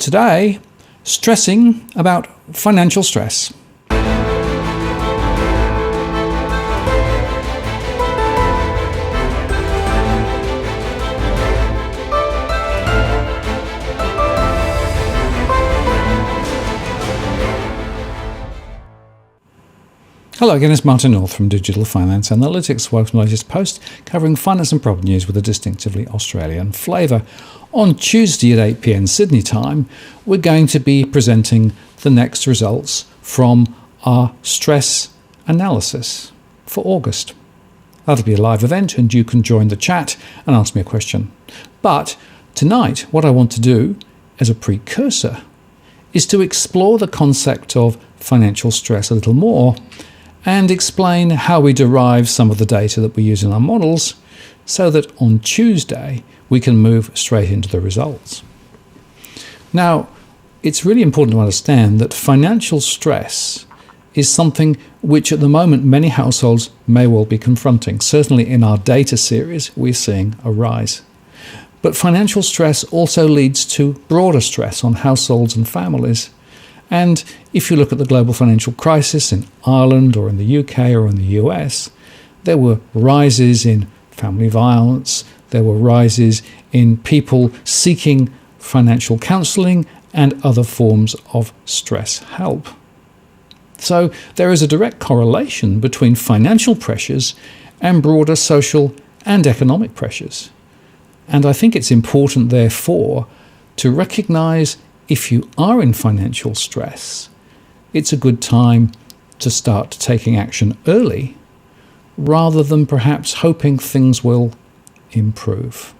Today, stressing about financial stress. Hello again, it's Martin North from Digital Finance Analytics. Welcome to the latest post covering finance and property news with a distinctively Australian flavour. On Tuesday at 8 p.m. Sydney time, we're going to be presenting the next results from our stress analysis for August. That'll be a live event and you can join the chat and ask me a question. But tonight, what I want to do as a precursor is to explore the concept of financial stress a little more and explain how we derive some of the data that we use in our models so that on Tuesday we can move straight into the results. Now, it's really important to understand that financial stress is something which at the moment many households may well be confronting. Certainly in our data series, we're seeing a rise. But financial stress also leads to broader stress on households and families. And if you look at the global financial crisis in Ireland or in the UK or in the US, there were rises in family violence, there were rises in people seeking financial counselling and other forms of stress help. So there is a direct correlation between financial pressures and broader social and economic pressures. And I think it's important, therefore, to recognise if you are in financial stress, it's a good time to start taking action early rather than perhaps hoping things will improve.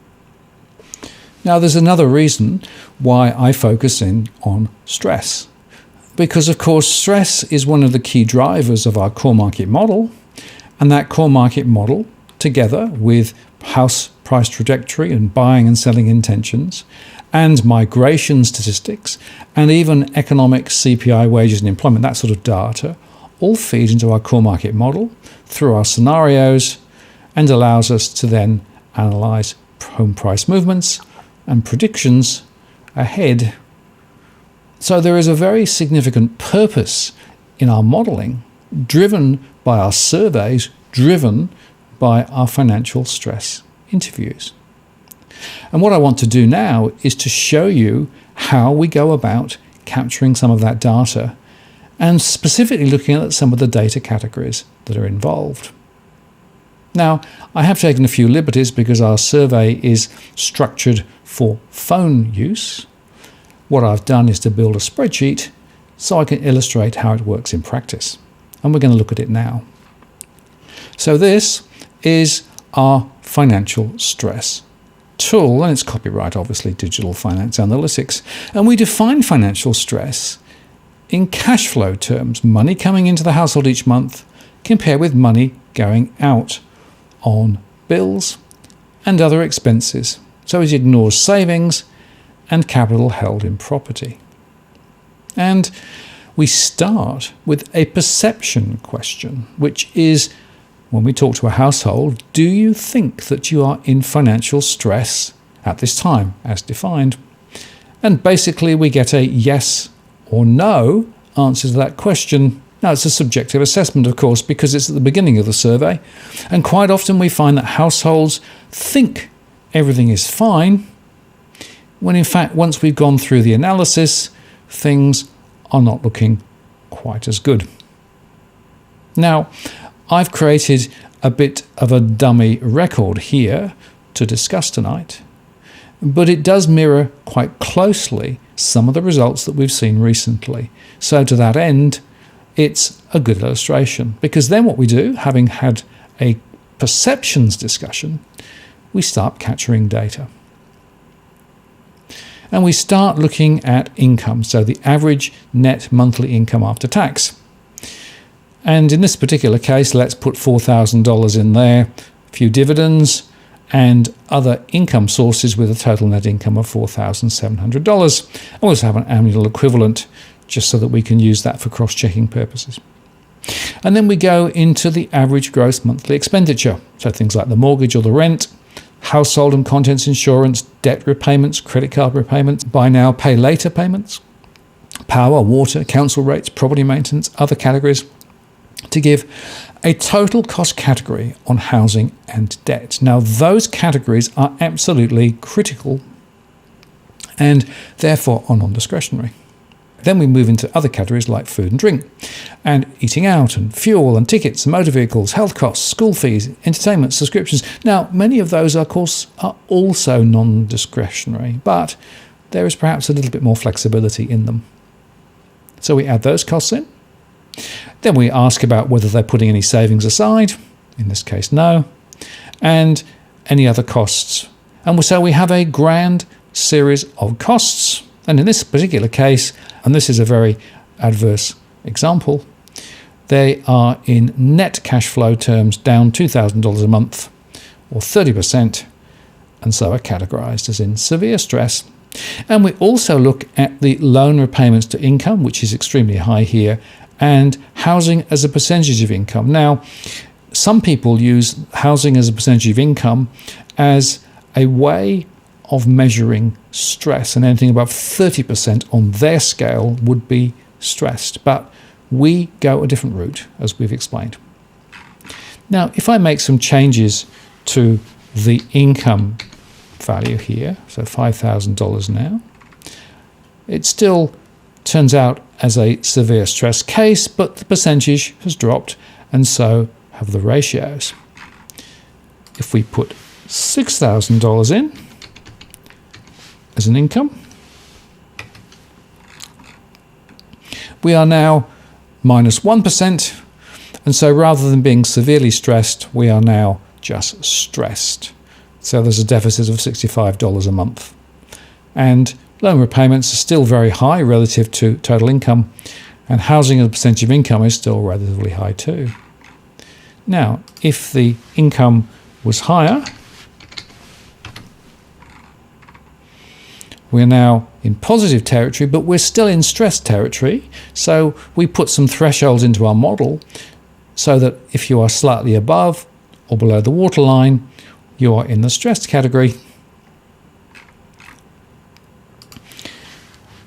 Now, there's another reason why I focus in on stress. Because, of course, stress is one of the key drivers of our core market model, and that core market model, together with house price trajectory and buying and selling intentions, and migration statistics, and even economic CPI, wages and employment, that sort of data, all feed into our core market model through our scenarios and allows us to then analyse home price movements and predictions ahead. So there is a very significant purpose in our modelling, driven by our surveys, driven by our financial stress interviews. And what I want to do now is to show you how we go about capturing some of that data and specifically looking at some of the data categories that are involved. Now, I have taken a few liberties because our survey is structured for phone use. What I've done is to build a spreadsheet so I can illustrate how it works in practice. And we're going to look at it now. So this is our financial stress tool, and it's copyright, obviously, Digital Finance Analytics. And we define financial stress in cash flow terms, money coming into the household each month compared with money going out on bills and other expenses. So it ignores savings and capital held in property. And we start with a perception question, which is, when we talk to a household, do you think that you are in financial stress at this time, as defined? And basically we get a yes or no answer to that question. Now, it's a subjective assessment, of course, because it's at the beginning of the survey. And quite often we find that households think everything is fine, when in fact, once we've gone through the analysis, things are not looking quite as good. Now, I've created a bit of a dummy record here to discuss tonight, but it does mirror quite closely some of the results that we've seen recently. So to that end, it's a good illustration, because then what we do, having had a perceptions discussion, we start capturing data. And we start looking at income, so the average net monthly income after tax. And in this particular case, let's put $4,000 in there, a few dividends, and other income sources with a total net income of $4,700. And we'll also have an annual equivalent, just so that we can use that for cross-checking purposes. And then we go into the average gross monthly expenditure, so things like the mortgage or the rent, household and contents insurance, debt repayments, credit card repayments, buy now, pay later payments, power, water, council rates, property maintenance, other categories, to give a total cost category on housing and debt. Now, those categories are absolutely critical and therefore are non-discretionary. Then we move into other categories like food and drink, and eating out, and fuel and tickets, and motor vehicles, health costs, school fees, entertainment, subscriptions. Now, many of those, of course, are also non-discretionary, but there is perhaps a little bit more flexibility in them. So we add those costs in. Then we ask about whether they're putting any savings aside. In this case, no. And any other costs. And so we have a grand series of costs. And in this particular case, and this is a very adverse example, they are in net cash flow terms down $2,000 a month, or 30%, and so are categorized as in severe stress. And we also look at the loan repayments to income, which is extremely high here, and housing as a percentage of income. Now, some people use housing as a percentage of income as a way of measuring stress, and anything above 30% on their scale would be stressed. But we go a different route, as we've explained. Now, if I make some changes to the income value here, so $5,000 now, it still turns out as a severe stress case, but the percentage has dropped, and so have the ratios. If we put $6,000 in as an income, we are now minus 1%, and so rather than being severely stressed, we are now just stressed. So there's a deficit of $65 a month. And loan repayments are still very high relative to total income, and housing as a percentage of income is still relatively high too. Now, if the income was higher, we're now in positive territory, but we're still in stress territory. So we put some thresholds into our model so that if you are slightly above or below the waterline, you are in the stressed category.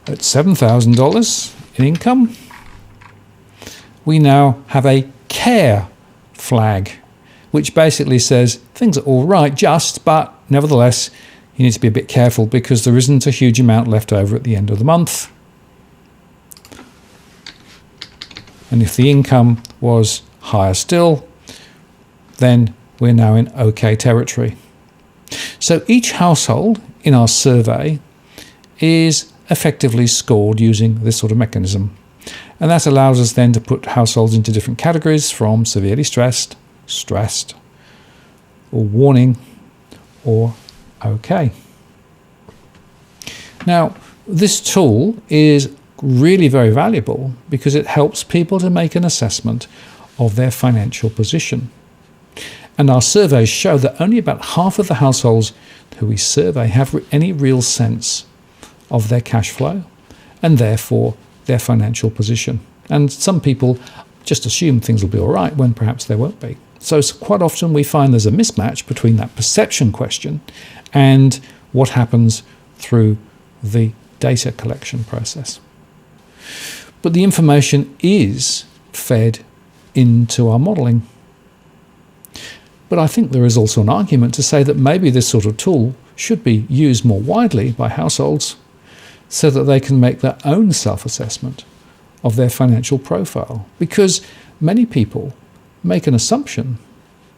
At $7,000 in income, we now have a care flag, which basically says things are all right, but nevertheless, you need to be a bit careful because there isn't a huge amount left over at the end of the month. And if the income was higher still, then we're now in okay territory. So each household in our survey is effectively scored using this sort of mechanism. And that allows us then to put households into different categories, from severely stressed, stressed, or warning, or okay. Now, this tool is really very valuable because it helps people to make an assessment of their financial position. And our surveys show that only about half of the households who we survey have any real sense of their cash flow and therefore their financial position. And some people just assume things will be all right when perhaps they won't be. So quite often we find there's a mismatch between that perception question and what happens through the data collection process. But the information is fed into our modelling. But I think there is also an argument to say that maybe this sort of tool should be used more widely by households so that they can make their own self-assessment of their financial profile. Because many people make an assumption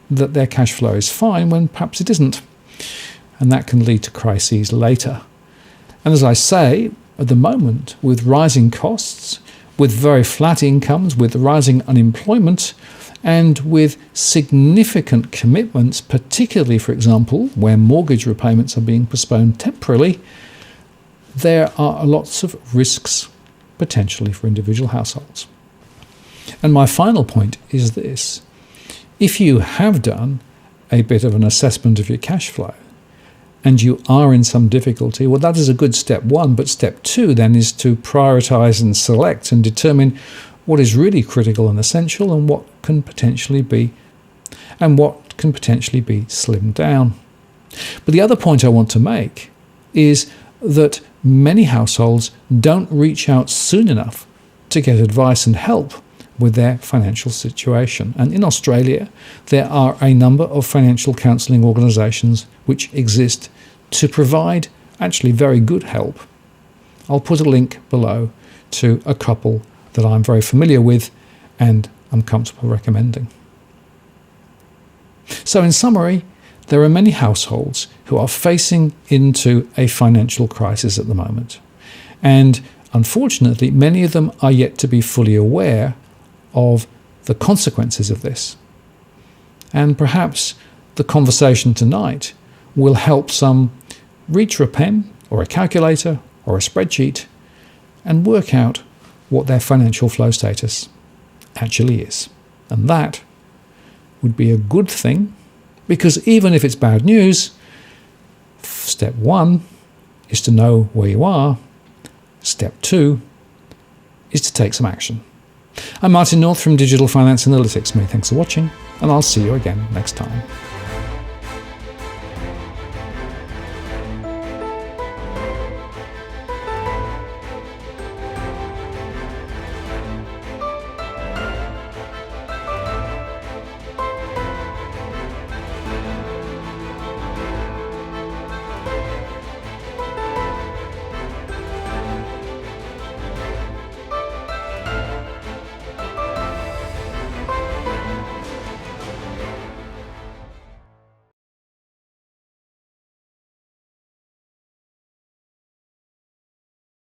that their cash flow is fine when perhaps it isn't. And that can lead to crises later. And as I say, at the moment, with rising costs, with very flat incomes, with rising unemployment, and with significant commitments, particularly, for example, where mortgage repayments are being postponed temporarily, there are lots of risks potentially for individual households. And my final point is this. If you have done a bit of an assessment of your cash flow and you are in some difficulty, well, that is a good step one. But step two then is to prioritize and select and determine what is really critical and essential and what can potentially be slimmed down. But the other point I want to make is that many households don't reach out soon enough to get advice and help with their financial situation. And in Australia, there are a number of financial counselling organisations which exist to provide actually very good help. I'll put a link below to a couple that I'm very familiar with and I'm comfortable recommending. So in summary, there are many households who are facing into a financial crisis at the moment. And unfortunately, many of them are yet to be fully aware of the consequences of this. And perhaps the conversation tonight will help some reach for a pen or a calculator or a spreadsheet and work out what their financial flow status actually is. And that would be a good thing, because even if it's bad news, step 1 is to know where you are. Step 2 is to take some action. I'm Martin North from Digital Finance Analytics. Many thanks for watching, and I'll see you again next time.